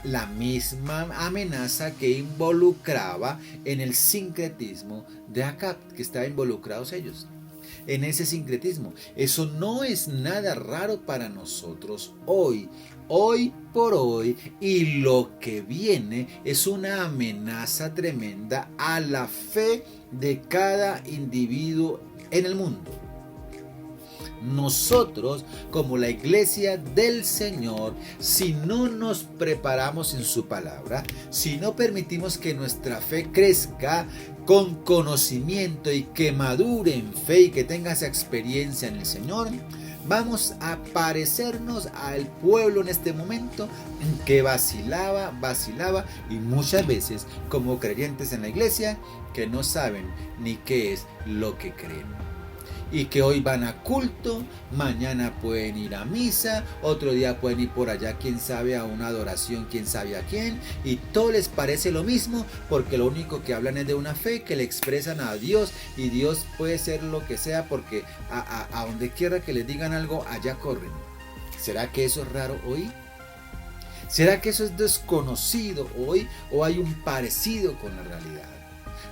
S4: La misma amenaza que involucraba en el sincretismo de Acab, que estaban involucrados ellos. En ese sincretismo. Eso no es nada raro para nosotros hoy por hoy, y lo que viene es una amenaza tremenda a la fe de cada individuo en el mundo. Nosotros, como la iglesia del Señor, si no nos preparamos en su palabra, si no permitimos que nuestra fe crezca con conocimiento y que madure en fe y que tenga esa experiencia en el Señor, vamos a parecernos al pueblo en este momento que vacilaba y muchas veces como creyentes en la iglesia que no saben ni qué es lo que creen. Y que hoy van a culto, mañana pueden ir a misa, otro día pueden ir por allá, quién sabe, a una adoración, quién sabe a quién, y todo les parece lo mismo, porque lo único que hablan es de una fe que le expresan a Dios, y Dios puede ser lo que sea, porque a donde quiera que les digan algo, allá corren. ¿Será que eso es raro hoy? ¿Será que eso es desconocido hoy, o hay un parecido con la realidad?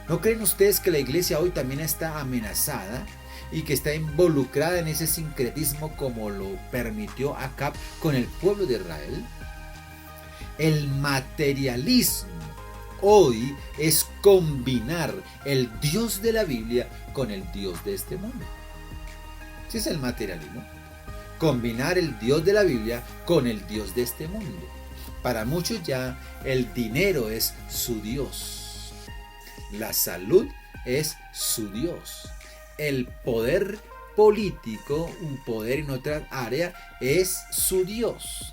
S4: ¿No creen ustedes que la iglesia hoy también está amenazada y que está involucrada en ese sincretismo como lo permitió Acab con el pueblo de Israel? El materialismo hoy es combinar el Dios de la Biblia con el Dios de este mundo. ¿Sí es el materialismo? Combinar el Dios de la Biblia con el Dios de este mundo. Para muchos ya el dinero es su Dios. La salud es su Dios. El poder político, un poder en otra área, es su Dios.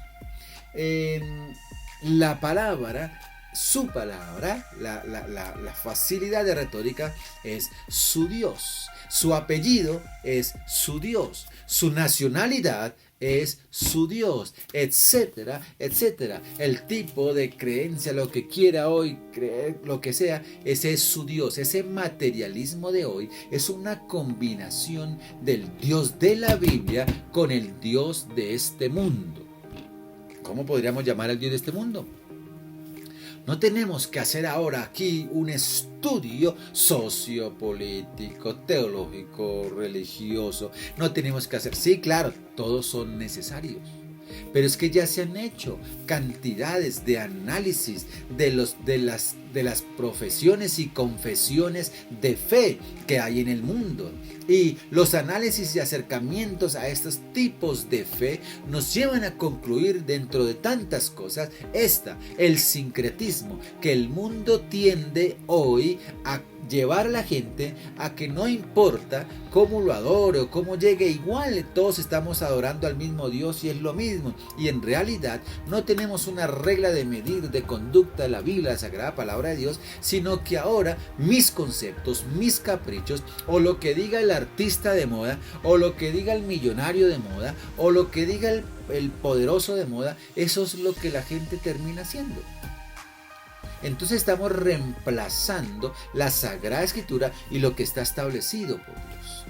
S4: La palabra, su palabra, la facilidad de retórica es su Dios. Su apellido es su Dios. Su nacionalidad es su Dios, etcétera, etcétera. El tipo de creencia, lo que quiera hoy creer, lo que sea, ese es su Dios. Ese materialismo de hoy es una combinación del Dios de la Biblia con el Dios de este mundo. ¿Cómo podríamos llamar al Dios de este mundo? No tenemos que hacer ahora aquí un estudio sociopolítico, teológico, religioso. No tenemos que hacer, sí, claro, todos son necesarios. Pero es que ya se han hecho cantidades de análisis de las profesiones y confesiones de fe que hay en el mundo. Y los análisis y acercamientos a estos tipos de fe nos llevan a concluir, dentro de tantas cosas, el sincretismo que el mundo tiende hoy a llevar a la gente a que no importa cómo lo adore o cómo llegue, igual todos estamos adorando al mismo Dios y es lo mismo. Y en realidad no tenemos una regla de medir de conducta de la Biblia, la Sagrada Palabra de Dios, sino que ahora mis conceptos, mis caprichos, o lo que diga el artista de moda, o lo que diga el millonario de moda, o lo que diga el poderoso de moda, eso es lo que la gente termina haciendo. Entonces estamos reemplazando la Sagrada Escritura y lo que está establecido por Dios.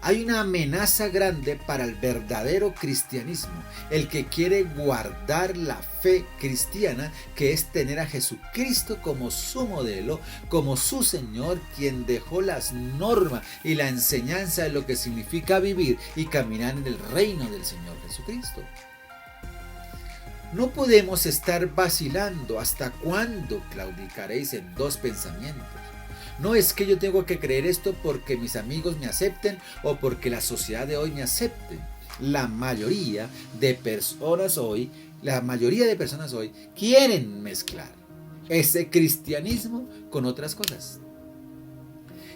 S4: Hay una amenaza grande para el verdadero cristianismo, el que quiere guardar la fe cristiana, que es tener a Jesucristo como su modelo, como su Señor, quien dejó las normas y la enseñanza de lo que significa vivir y caminar en el reino del Señor Jesucristo. No podemos estar vacilando. ¿Hasta cuándo claudicaréis en dos pensamientos? No es que yo tengo que creer esto porque mis amigos me acepten o porque la sociedad de hoy me acepte. La mayoría de personas hoy quieren mezclar ese cristianismo con otras cosas.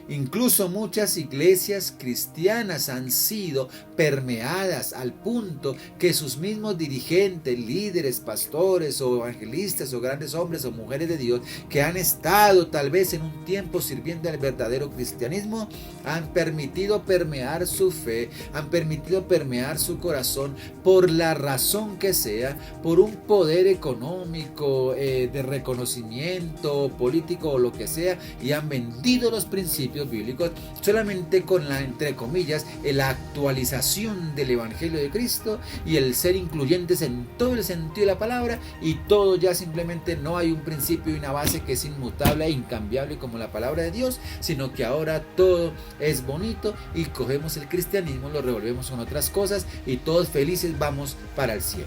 S4: Incluso muchas iglesias cristianas han sido permeadas al punto que sus mismos dirigentes, líderes, pastores o evangelistas o grandes hombres o mujeres de Dios que han estado tal vez en un tiempo sirviendo al verdadero cristianismo han permitido permear su fe, han permitido permear su corazón por la razón que sea, por un poder económico, de reconocimiento político o lo que sea, y han vendido los principios bíblicos solamente con la, entre comillas, la actualización del Evangelio de Cristo y el ser incluyentes en todo el sentido de la palabra, y todo ya simplemente no hay un principio y una base que es inmutable e incambiable como la palabra de Dios, sino que ahora todo es bonito y cogemos el cristianismo, lo revolvemos con otras cosas y todos felices vamos para el cielo.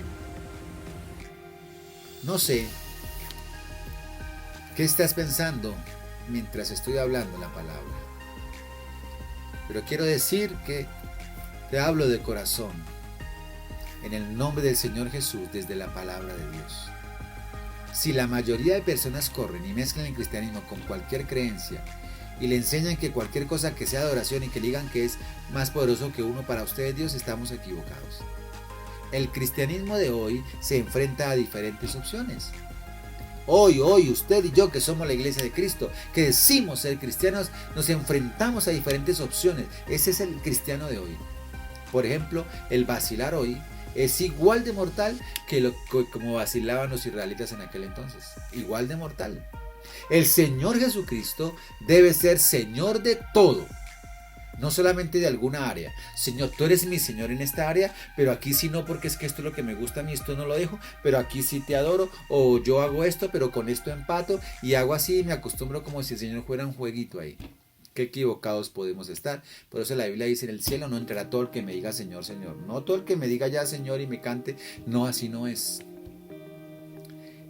S4: No sé qué estás pensando mientras estoy hablando la palabra, pero quiero decir que te hablo de corazón en el nombre del Señor Jesús desde la palabra de Dios. Si la mayoría de personas corren y mezclan el cristianismo con cualquier creencia y le enseñan que cualquier cosa que sea adoración y que digan que es más poderoso que uno, para ustedes Dios, estamos equivocados. El cristianismo de hoy se enfrenta a diferentes opciones. Hoy, usted y yo que somos la iglesia de Cristo, que decimos ser cristianos, nos enfrentamos a diferentes opciones. Ese es el cristiano de hoy. Por ejemplo, el vacilar hoy es igual de mortal que como vacilaban los israelitas en aquel entonces. Igual de mortal. El Señor Jesucristo debe ser Señor de todo. No solamente de alguna área. Señor, tú eres mi Señor en esta área, pero aquí sí no, porque es que esto es lo que me gusta a mí, esto no lo dejo, pero aquí sí te adoro, o yo hago esto, pero con esto empato, y hago así y me acostumbro como si el Señor fuera un jueguito ahí. Qué equivocados podemos estar. Por eso la Biblia dice: en el cielo no entrará todo el que me diga Señor, Señor. No todo el que me diga ya Señor y me cante. No, así no es.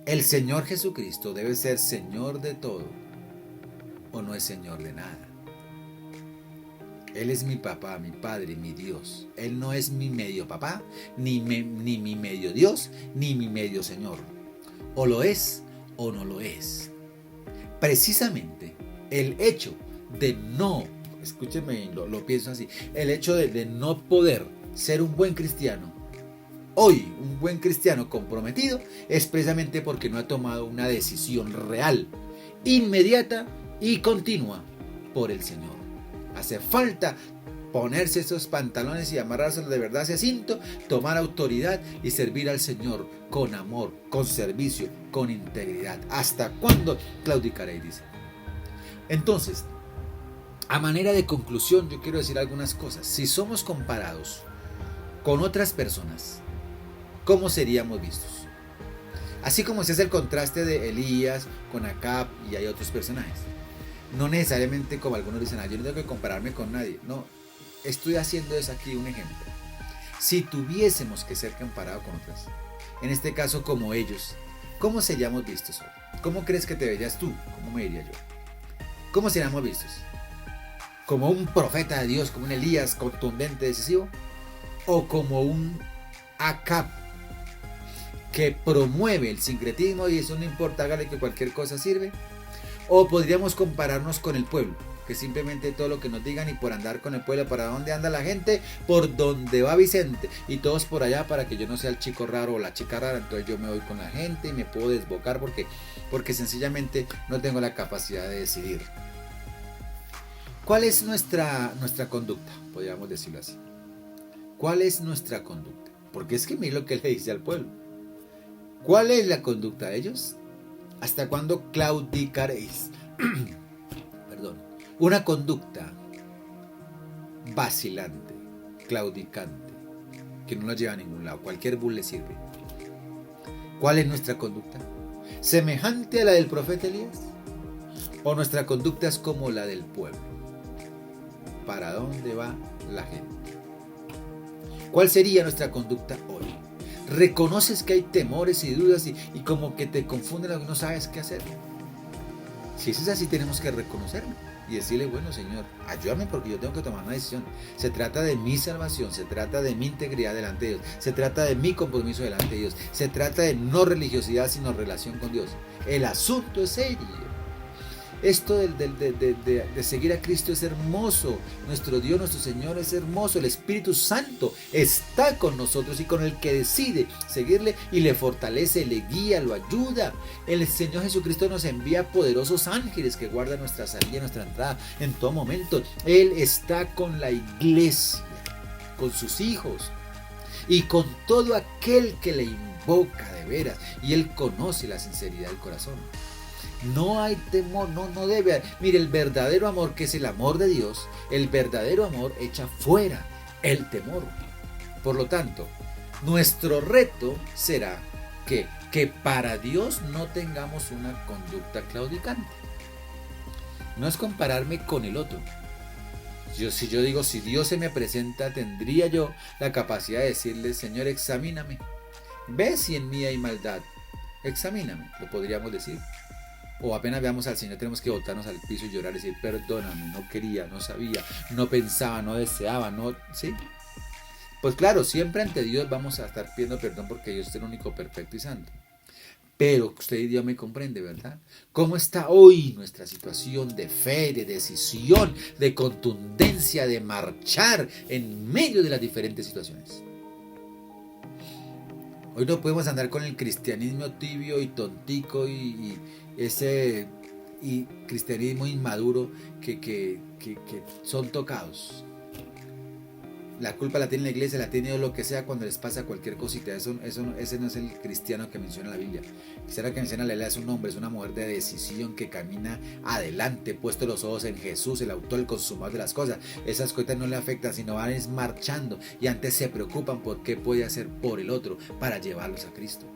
S4: El Señor Jesucristo debe ser Señor de todo, o no es Señor de nada. Él es mi papá, mi padre, mi Dios. Él no es mi medio papá, ni mi medio Dios, ni mi medio Señor. O lo es o no lo es. Precisamente el hecho de no, escúcheme, lo pienso así, el hecho de no poder ser un buen cristiano, hoy un buen cristiano comprometido, es precisamente porque no ha tomado una decisión real, inmediata y continua por el Señor. Hace falta ponerse esos pantalones y amarrárselos de verdad ese cinto, tomar autoridad y servir al Señor con amor, con servicio, con integridad. ¿Hasta cuándo claudicaréis? Dice. Entonces, a manera de conclusión, yo quiero decir algunas cosas. Si somos comparados con otras personas, ¿cómo seríamos vistos? Así como se hace el contraste de Elías con Acab y hay otros personajes. No necesariamente como algunos dicen: yo no tengo que compararme con nadie. No, estoy haciendo es aquí un ejemplo. Si tuviésemos que ser comparados con otras, en este caso como ellos, ¿cómo seríamos vistos hoy? ¿Cómo crees que te verías tú? ¿Cómo me diría yo? ¿Cómo seríamos vistos? ¿Como un profeta de Dios, como un Elías contundente, decisivo? ¿O como un Acab que promueve el sincretismo y eso no importa, hágale que cualquier cosa sirve? O podríamos compararnos con el pueblo, que simplemente todo lo que nos digan, y por andar con el pueblo, ¿para dónde anda la gente? Por donde va Vicente, y todos por allá, para que yo no sea el chico raro o la chica rara. Entonces yo me voy con la gente y me puedo desbocar porque sencillamente no tengo la capacidad de decidir. ¿Cuál es nuestra conducta? Podríamos decirlo así. ¿Cuál es nuestra conducta? Porque es que mire lo que le dice al pueblo. ¿Cuál es la conducta de ellos? ¿Hasta cuándo claudicaréis? Perdón. Una conducta vacilante, claudicante, que no nos lleva a ningún lado. Cualquier bus le sirve. ¿Cuál es nuestra conducta? ¿Semejante a la del profeta Elías? ¿O nuestra conducta es como la del pueblo? ¿Para dónde va la gente? ¿Cuál sería nuestra conducta hoy? ¿Reconoces que hay temores y dudas y como que te confunden, no sabes qué hacer? Si eso es así, tenemos que reconocerlo y decirle, bueno, Señor, ayúdame porque yo tengo que tomar una decisión. Se trata de mi salvación, se trata de mi integridad delante de Dios, se trata de mi compromiso delante de Dios, se trata de no religiosidad, sino relación con Dios. El asunto es serio. Esto de seguir a Cristo es hermoso. Nuestro Dios, nuestro Señor es hermoso. El Espíritu Santo está con nosotros y con el que decide seguirle y le fortalece, le guía, lo ayuda. El Señor Jesucristo nos envía poderosos ángeles que guardan nuestra salida, nuestra entrada en todo momento. Él está con la iglesia, con sus hijos y con todo aquel que le invoca de veras. Y Él conoce la sinceridad del corazón. No hay temor, no debe haber. Mire, el verdadero amor, que es el amor de Dios, el verdadero amor echa fuera el temor. Por lo tanto, nuestro reto será que para Dios no tengamos una conducta claudicante. No es compararme con el otro. Si yo digo, si Dios se me presenta, tendría yo la capacidad de decirle, Señor, examíname. Ve si en mí hay maldad. Examíname, lo podríamos decir. O apenas veamos al Señor, tenemos que botarnos al piso y llorar y decir, perdóname, no quería, no sabía, no pensaba, no deseaba, no, ¿sí? Pues claro, siempre ante Dios vamos a estar pidiendo perdón porque Dios es el único perfecto y santo. Pero usted y Dios me comprende, ¿verdad? ¿Cómo está hoy nuestra situación de fe, de decisión, de contundencia, de marchar en medio de las diferentes situaciones? Hoy no podemos andar con el cristianismo tibio y tontico y cristianismo inmaduro que son tocados. La culpa la tiene la iglesia, la tiene Dios, lo que sea, cuando les pasa cualquier cosita. Ese no es el cristiano que menciona la Biblia. El cristiano que menciona la Biblia es un hombre, es una mujer de decisión que camina adelante, puesto los ojos en Jesús, el autor, el consumador de las cosas. Esas cosas no le afectan, sino van marchando y antes se preocupan por qué puede hacer por el otro para llevarlos a Cristo.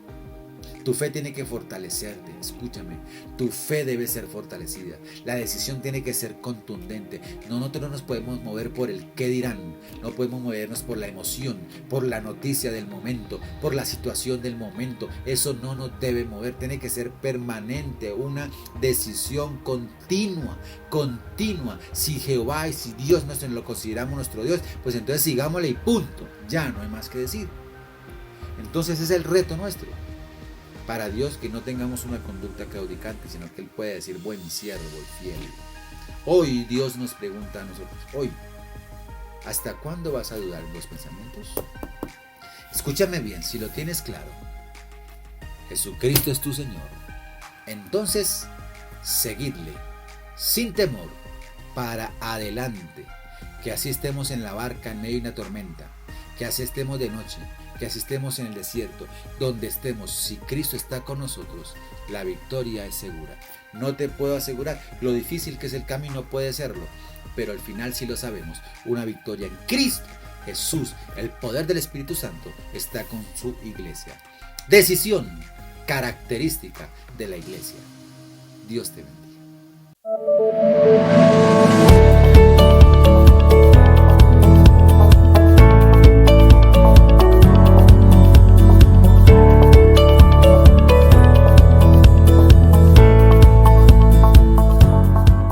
S4: Tu fe tiene que fortalecerte, escúchame, tu fe debe ser fortalecida, la decisión tiene que ser contundente. Nosotros no nos podemos mover por el qué dirán, no podemos movernos por la emoción, por la noticia del momento, por la situación del momento. Eso no nos debe mover, tiene que ser permanente, una decisión continua. Si Jehová y si Dios lo consideramos nuestro Dios, pues entonces sigámosle y punto, ya no hay más que decir. Entonces es el reto nuestro. Para Dios, que no tengamos una conducta claudicante, sino que Él puede decir, buen siervo y fiel. Hoy Dios nos pregunta a nosotros, hoy, ¿hasta cuándo vas a dudar en los pensamientos? Escúchame bien, si lo tienes claro, Jesucristo es tu Señor, entonces seguidle, sin temor, para adelante, que así estemos en la barca en medio de una tormenta, que así estemos de noche, que así estemos en el desierto, donde estemos, si Cristo está con nosotros, la victoria es segura. No te puedo asegurar, lo difícil que es el camino puede serlo, pero al final sí lo sabemos, una victoria en Cristo Jesús, el poder del Espíritu Santo está con su iglesia. Decisión característica de la iglesia. Dios te bendiga.